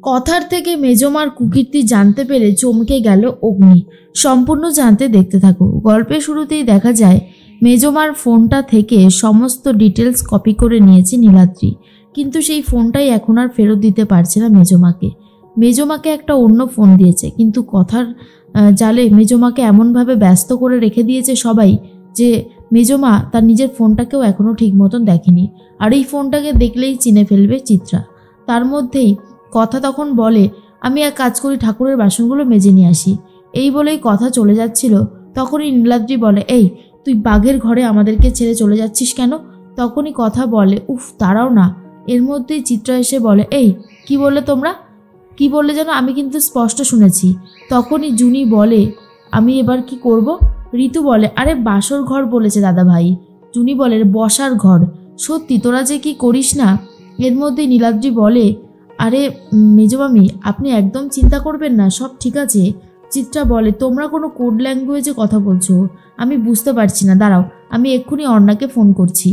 কথার থেকে মেজমার কুকীর্তি জানতে পেরে চমকে গেল অগ্নি। সম্পূর্ণ জানতে দেখতে থাকো। গল্পের শুরুতেই দেখা যায় মেজমার ফোনটা থেকে সমস্ত ডিটেলস কপি করে নিয়েছে নীলাদ্রি, কিন্তু সেই ফোনটাই এখন আর ফেরত দিতে পারছে না মেজমাকে। মেজমাকে একটা অন্য ফোন দিয়েছে, কিন্তু কথার জালে মেজমাকে এমনভাবে ব্যস্ত করে রেখে দিয়েছে সবাই যে মেজমা তার নিজের ফোনটাকেও এখনও ঠিক মতন দেখেনি। আর এই ফোনটাকে দেখলেই চিনে ফেলবে চিত্রা। তার মধ্যেই কথা তখন বলে, আমি এক কাজ করি, ঠাকুরের বাসনগুলো মেজে নিয়ে আসি। এই বলেই কথা চলে যাচ্ছিল, তখনই নীলাদ্রি বলে, এই তুই বাঘের ঘরে আমাদেরকে ছেড়ে চলে যাচ্ছিস কেন? তখনই কথা বলে, উফ দাঁড়াও না। এর মধ্যেই চিত্রা এসে বলে, এই কি বললে তোমরা? কি বললে যেন? আমি কিন্তু স্পষ্ট শুনেছি। তখনই জুনি বলে, আমি এবার কি করব? ঋতু বলে, আরে বাসর ঘর বলেছে দাদা ভাই। জুনি বলে, বসার ঘর। সত্যি তোরা যে কি করিস না। এর মধ্যেই নীলাদ্রি বলে, আরে মেজমামি আপনি একদম চিন্তা করবেন না, সব ঠিক আছে। চিত্রা বলে, তোমরা কোনো কোড ল্যাঙ্গুয়েজে কথা বলছো, আমি বুঝতে পারছি না, দাঁড়াও আমি এক্ষুনি অর্ণাকে ফোন করছি।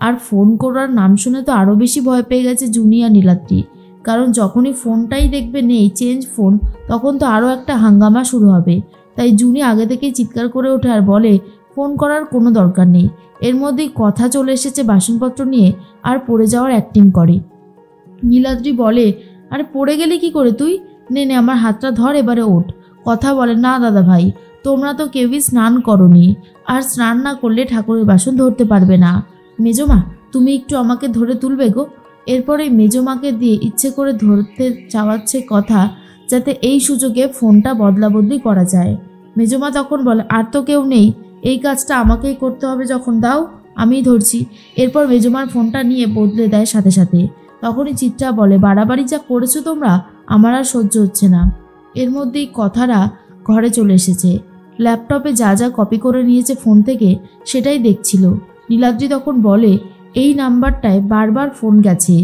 আর ফোন করার নাম শুনে তো আরও বেশি ভয় পেয়ে গেছে জুনি আর নীলাদ্রি, কারণ যখনই ফোনটাই দেখবে নেই, চেঞ্জ ফোন, তখন তো আরও একটা হাঙ্গামা শুরু হবে। তাই জুনি আগে থেকেই চিৎকার করে ওঠে আর বলে, ফোন করার কোনো দরকার নেই। এর মধ্যেই কথা চলে এসেছে বাসনপত্র নিয়ে আর পড়ে যাওয়ার অ্যাক্টিং করে। নীলাদ্রি বলে, আরে পড়ে গেলি কি করে তুই? নে নে আমার হাতটা ধর, এবারে ওঠ। কথা বলে, না দাদা ভাই, তোমরা তো কেউই স্নান করনি, আর স্নান না করলে ঠাকুরের বাসন ধরতে পারবে না। মেজমা তুমি একটু আমাকে ধরে তুলবে গো। এরপরে মেজমাকে দিয়ে ইচ্ছে করে ধরতে চাওয়াচ্ছে কথা, যাতে এই সুযোগে ফোনটা বদলা বদলি করা যায়। মেজমা তখন বলে, আর তো কেউ নেই, এই কাজটা আমাকেই করতে হবে, যখন দাও আমিই ধরছি। এরপর মেজমার ফোনটা নিয়ে বদলে দেয় সাথে সাথে। তখনই চিত্রা বলে, বাড়াবাড়ি যা করেছো তোমরা, আমার আর সহ্য হচ্ছে না। এর মধ্যেই কথারা ঘরে চলে এসেছে। ল্যাপটপে যা যা কপি করে নিয়েছে ফোন থেকে সেটাই দেখছিল। নীলাদ্রি তখন বলে, এই নাম্বারটায় বারবার ফোন গেছে,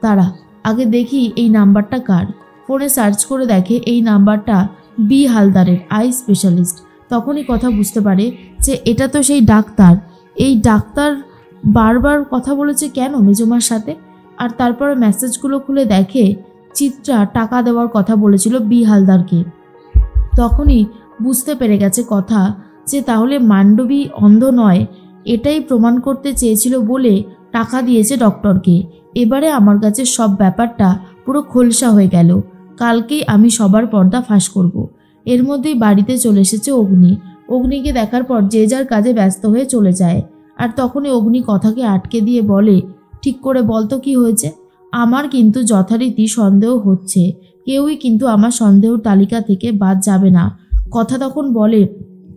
তারা আগে দেখি এই নাম্বারটা কার। ফোনে সার্চ করে দেখে এই নাম্বারটা বি হালদারের, আই স্পেশালিস্ট। তখনই কথা বুঝতে পারে যে এটা তো সেই ডাক্তার। এই ডাক্তার বারবার কথা বলেছে কেন মেজমার সাথে? আর তারপরে মেসেজগুলো খুলে দেখে চিত্রা টাকা দেওয়ার কথা বলেছিল বি হালদারকে। তখনই বুঝতে পেরে গেছে কথা যে তাহলে মান্ডবী অন্ধ নয়, এটাই প্রমাণ করতে চেয়েছিল বলে টাকা দিয়েছে ডক্টরকে। এবারে আমার কাছে সব ব্যাপারটা পুরো খোলসা হয়ে গেল। কালকেই আমি সবার পর্দা ফাঁস করব। এর মধ্যেই বাড়িতে চলে এসেছে অগ্নি। অগ্নিকে দেখার পর যে যার কাজে ব্যস্ত হয়ে চলে যায়। আর তখনই অগ্নি কথাকে আটকে দিয়ে বলে, ঠিক করে বলতো কি হয়েছে? আমার কিন্তু যথারীতি সন্দেহ হচ্ছে, কেউই কিন্তু আমার সন্দেহর তালিকা থেকে বাদ যাবে না। কথা তখন বলে,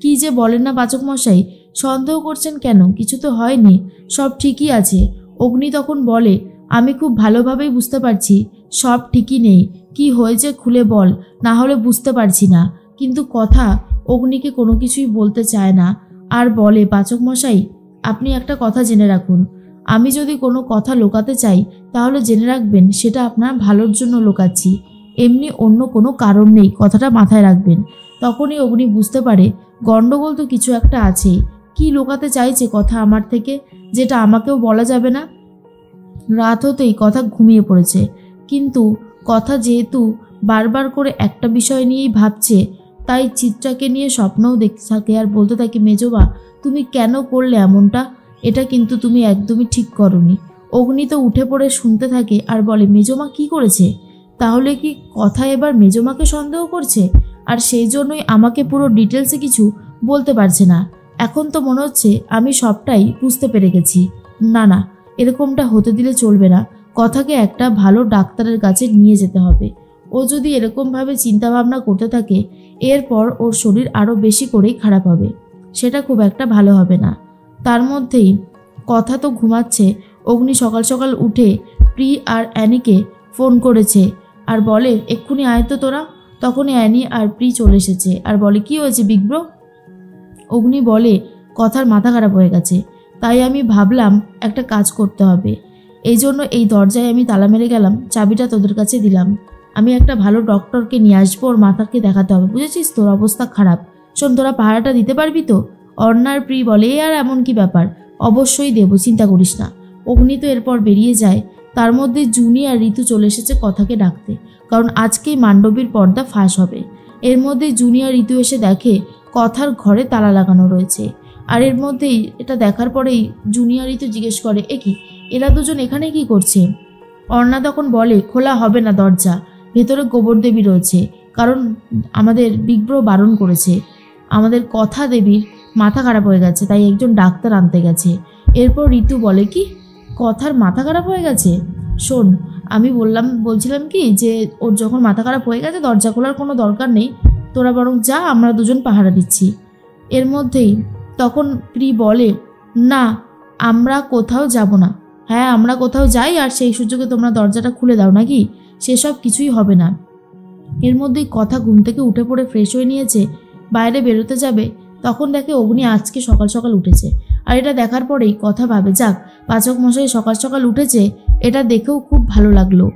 কি যে বলেন না পাচক মশাই, সন্দেহ করছেন কেন? কিছু তো হয়নি, সব ঠিকই আছে। অগ্নি তখন বলে, আমি খুব ভালোভাবেই বুঝতে পারছি সব ঠিকই নেই, কি হয়েছে খুলে বল, না হলে বুঝতে পারছি না। কিন্তু কথা অগ্নিকে কোনো কিছুই বলতে চায় না আর বলে, পাচক মশাই আপনি একটা কথা জেনে রাখুন, আমি যদি কোনো কথা লুকাতে চাই তাহলে জেনে রাখবেন সেটা আপনার ভালোর জন্য লুকাচ্ছি, এমনি অন্য কোনো কারণ নেই, কথাটা মাথায় রাখবেন। তখনই অগ্নি বুঝতে পারে গন্ডগোল তো কিছু একটা আছে। কি লুকাতে চাইছে কথা আমার থেকে, যেটা আমাকেও বলা যাবে না? রাত হতেই কথা ঘুমিয়ে পড়েছে, কিন্তু কথা যেহেতু বারবার করে একটা বিষয় নিয়েই ভাবছে, তাই চিত্রাকে নিয়ে স্বপ্নও দেখতে থাকে আর বলতে থাকে, মেজবা তুমি কেন করলে এমনটা? এটা কিন্তু তুমি একদমই ঠিক করনি। অগ্নি তো উঠে পড়ে শুনতে থাকে আর বলে, মেজমা কি করেছে? তাহলে কি কথা এবার মেজমাকে সন্দেহ করছে, আর সেই জন্যই আমাকে পুরো ডিটেলসে কিছু বলতে পারছে না? এখন তো মনে হচ্ছে আমি সবটাই বুঝতে পেরে গেছি। না না, এরকমটা হতে দিলে চলবে না, কথাকে একটা ভালো ডাক্তারের কাছে নিয়ে যেতে হবে। ও যদি এরকমভাবে চিন্তাভাবনা করতে থাকে, এরপর ওর শরীর আরও বেশি করেই খারাপ হবে, সেটা খুব একটা ভালো হবে না। তার মধ্যেই কথা তো ঘুমাচ্ছে। অগ্নি সকাল সকাল উঠে প্রি আর অ্যানিকে ফোন করেছে আর বলে, এক্ষুনি আয় তো তোরা। তখনই অ্যানি আর প্রি চলে এসেছে আর বলে, কি হয়েছে বিগ ব্রো? অগ্নি বলে, কথার মাথা খারাপ হয়ে গেছে, তাই আমি ভাবলাম একটা কাজ করতে হবে, এই জন্য এই দরজায় আমি তালা মেরে গেলাম, চাবিটা তোদের কাছে দিলাম। আমি একটা ভালো ডক্টরকে নিয়ে আসবো, ওর মাথাকে দেখাতে হবে, বুঝেছিস? তোর অবস্থা খারাপ। শোন, তোরা পাহারাটা দিতে পারবি তো? অর্ণার প্রি বলে, আর এমন কি ব্যাপার, অবশ্যই দেবো, চিন্তা করিস না। অগ্নি তো এরপর বেরিয়ে যায়। তার মধ্যে জুনি আর ঋতু চলে এসেছে কথাকে ডাকতে, কারণ আজকেই মান্ডবীর পর্দা ফাঁস হবে। এর মধ্যে জুনি আর ঋতু এসে দেখে কথার ঘরে তালা লাগানো রয়েছে। আর এর মধ্যেই এটা দেখার পরেই জুনি আর ঋতু জিজ্ঞেস করে, এ কি, এরা দুজন এখানে কি করছে? অর্ণা তখন বলে, খোলা হবে না দরজা, ভেতরে গোবর দেবী রয়েছে, কারণ আমাদের বিগ ব্রো বারণ করেছে। আমাদের কথা দেবীর মাথা খারাপ হয়ে গেছে, তাই একজন ডাক্তার আনতে গেছে। এরপর ঋতু বলে, কি, কথার মাথা খারাপ হয়ে গেছে? শোন, আমি বলছিলাম কি যে ওর যখন মাথা খারাপ হয়ে গেছে দরজা খোলার কোনো দরকার নেই, তোরা বরং যা, আমরা দুজন পাহারা দিচ্ছি। এর মধ্যেই তখন প্রি বলে, না আমরা কোথাও যাব না। হ্যাঁ আমরা কোথাও যাই আর সেই সুযোগে তোমরা দরজাটা খুলে দাও নাকি? সেসব কিছুই হবে না। এর মধ্যেই কথা ঘুম থেকে উঠে পড়ে ফ্রেশ হয়ে নিয়েছে, বাইরে বেরোতে যাবে, তখন দেখে অগ্নি আজকে সকাল সকাল উঠেছে। আর এটা দেখার পরেই কথা ভাবে, যাক পাচক মশাই সকাল সকাল উঠেছে, এটা দেখেও খুব ভালো লাগলো।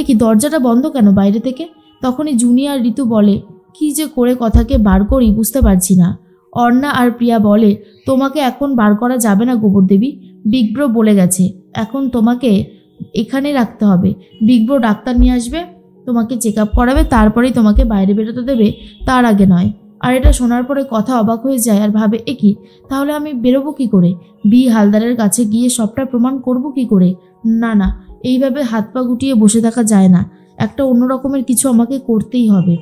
এ কি, দরজাটা বন্ধ কেন বাইরে থেকে? তখনই জুনি আর ঋতু বলে, কি যে করে কথাকে বার করি বুঝতে পারছি না। অর্ণা আর প্রিয়া বলে, তোমাকে এখন বার করা যাবে না গোবর দেবী, বিগ ব্রো বলে গেছে এখন তোমাকে এখানে রাখতে হবে। বিগ ব্রো ডাক্তার নিয়ে আসবে, তোমাকে চেক আপ করাবে, তারপরেই তোমাকে বাইরে বেরোতে দেবে, তার আগে নয়। আর এটা শোনার পরে কথা অবাক হয়ে যায় আর ভাবে, এ কি, তাহলে আমি বেরোবো কি করে? বি হালদারের কাছে গিয়ে সবটা প্রমাণ করব কি করে? না না, এইভাবে হাত পা গুটিয়ে বসে থাকা যায় না, একটা অন্য রকমের কিছু আমাকে করতেই হবে।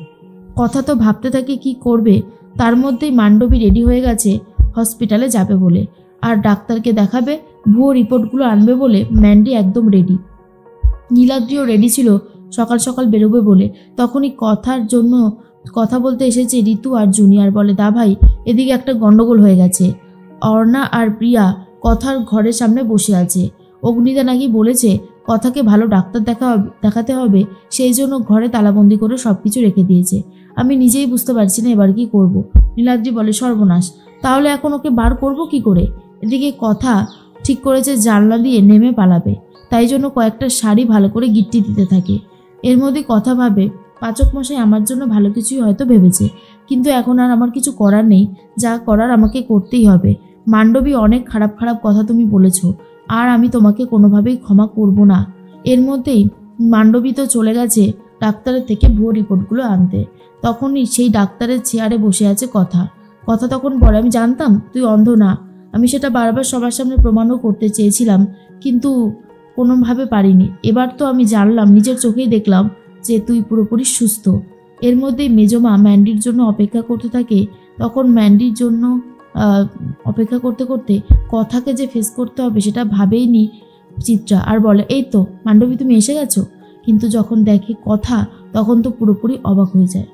কথা তো ভাবতে থাকে কি করবে, তার মধ্যেই মান্ডবী রেডি হয়ে গেছে হসপিটালে যাবে বলে, আর ডাক্তারকে দেখাবে, ভুয়ো রিপোর্টগুলো আনবে বলে ম্যান্ডি একদম রেডি। নীলাদ্রিও রেডি ছিল সকাল সকাল বেরোবে বলে। তখনই কথার জন্য কথা বলতে এসেছে ঋতু আর জুনিয়র, বলে, দা ভাই এদিকে একটা গন্ডগোল হয়ে গেছে। অর্ণা আর প্রিয়া কথার ঘরের সামনে বসে আছে। অগ্নিদা নাকি বলেছে কথাকে ভালো ডাক্তার দেখাতে হবে, সেই জন্য ঘরে তালাবন্দি করে সব কিছু রেখে দিয়েছে। আমি নিজেই বুঝতে পারছি না এবার কি করব। নীলাদ্রি বলে, সর্বনাশ, তাহলে এখন ওকে বার করব কি করে? এদিকে কথা ঠিক করেছে জানলা দিয়ে নেমে পালাবে, তাই জন্য কয়েকটা শাড়ি ভালো করে গিট্টি দিতে থাকে। এর মধ্যে কথা ভাবে, পাচক মশাই আমার জন্য ভালো কিছুই হয়তো ভেবেছে, কিন্তু এখন আর আমার কিছু করার নেই, যা করার আমাকে করতেই হবে। মান্ডবী অনেক খারাপ খারাপ কথা তুমি বলেছ, আর আমি তোমাকে কোনোভাবেই ক্ষমা করব না। এর মধ্যেই মান্ডবী তো চলে গেছে ডাক্তারের থেকে ভুয়ো রিপোর্টগুলো আনতে। তখনই সেই ডাক্তারের চেয়ারে বসে আছে কথা। কথা তখন বলে, আমি জানতাম তুই অন্ধ না, আমি সেটা বারবার সবার সামনে প্রমাণও করতে চেয়েছিলাম, কিন্তু কোনোভাবে পারিনি। এবার তো আমি জানলাম, নিজের চোখেই দেখলাম যে তুই পুরোপুরি সুস্থ। এর মধ্যেই মেজমা ম্যান্ডির জন্য অপেক্ষা করতে থাকে। তখন ম্যান্ডির জন্য অপেক্ষা করতে করতে কথাকে যে ফেস করতে হবে সেটা ভাবেইনি চিত্রা, আর বলে, এই তো মান্ডবী তুমি এসে গেছো। কিন্তু যখন দেখে কথা তখন তো পুরোপুরি অবাক হয়ে যায়।